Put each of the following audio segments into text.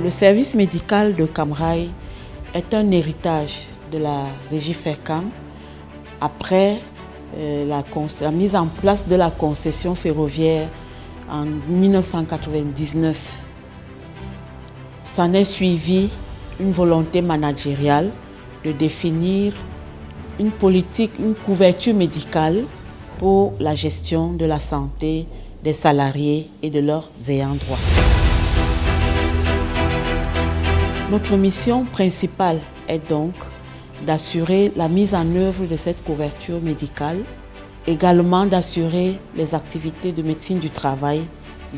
Le service médical de Cam Rai est un héritage de la régie Fercam après la mise en place de la concession ferroviaire en 1999. S'en est suivi une volonté managériale de définir une politique, une couverture médicale pour la gestion de la santé des salariés et de leurs ayants droit. Notre mission principale est donc d'assurer la mise en œuvre de cette couverture médicale, également d'assurer les activités de médecine du travail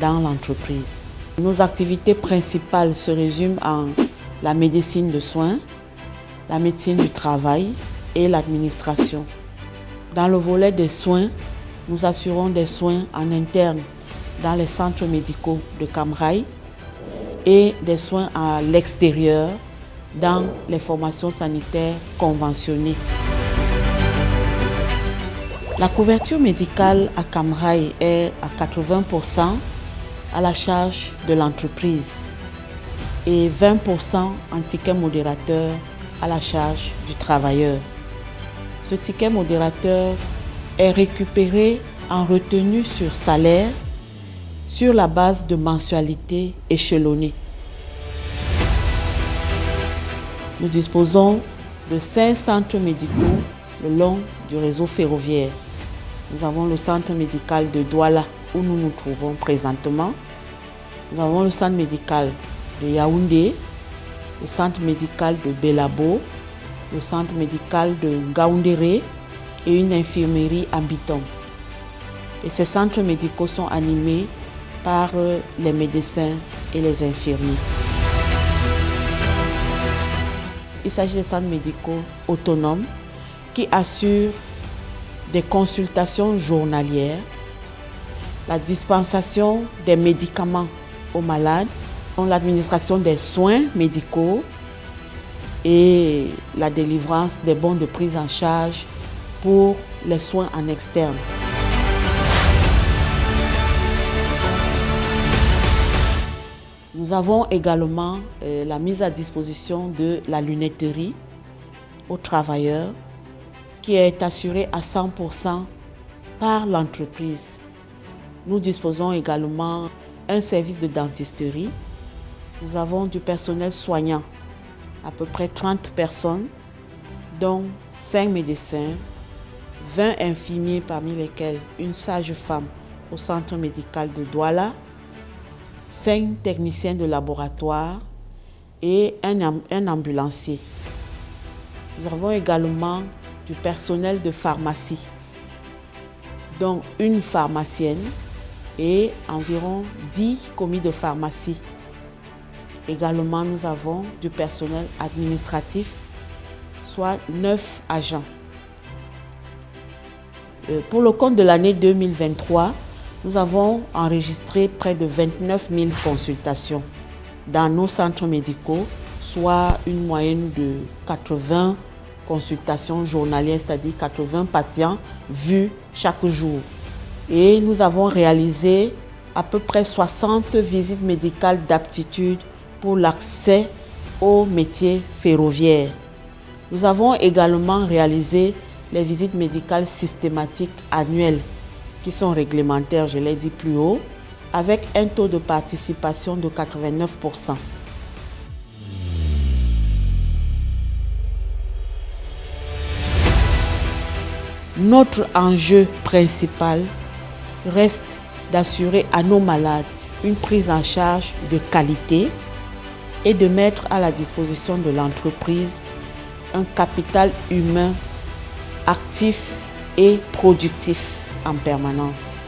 dans l'entreprise. Nos activités principales se résument en la médecine de soins, la médecine du travail et l'administration. Dans le volet des soins, nous assurons des soins en interne dans les centres médicaux de Cam Rai et des soins à l'extérieur dans les formations sanitaires conventionnées. La couverture médicale à Cam Rai est à 80% à la charge de l'entreprise et 20% en ticket modérateur à la charge du travailleur. Ce ticket modérateur est récupéré en retenue sur salaire sur la base de mensualités échelonnées. Nous disposons de 5 centres médicaux le long du réseau ferroviaire. Nous avons le centre médical de Douala où nous nous trouvons présentement. Nous avons le centre médical de Yaoundé, le centre médical de Belabo, le centre médical de Ngaoundéré et une infirmerie à Biton. Et ces centres médicaux sont animés par les médecins et les infirmiers. Il s'agit de centres médicaux autonomes qui assurent des consultations journalières, la dispensation des médicaments aux malades, l'administration des soins médicaux et la délivrance des bons de prise en charge pour les soins en externe. Nous avons également la mise à disposition de la lunetterie aux travailleurs qui est assurée à 100% par l'entreprise. Nous disposons également d'un service de dentisterie. Nous avons du personnel soignant, à peu près 30 personnes, dont 5 médecins, 20 infirmiers parmi lesquels une sage-femme au centre médical de Douala, 5 techniciens de laboratoire et un ambulancier. Nous avons également du personnel de pharmacie, dont une pharmacienne et environ 10 commis de pharmacie. Également, nous avons du personnel administratif, soit 9 agents. Pour le compte de l'année 2023, nous avons enregistré près de 29 000 consultations dans nos centres médicaux, soit une moyenne de 80 consultations journalières, c'est-à-dire 80 patients vus chaque jour. Et nous avons réalisé à peu près 60 visites médicales d'aptitude pour l'accès au métier ferroviaire. Nous avons également réalisé les visites médicales systématiques annuelles qui sont réglementaires, je l'ai dit plus haut, avec un taux de participation de 89%. Notre enjeu principal reste d'assurer à nos malades une prise en charge de qualité et de mettre à la disposition de l'entreprise un capital humain actif et productif en permanence.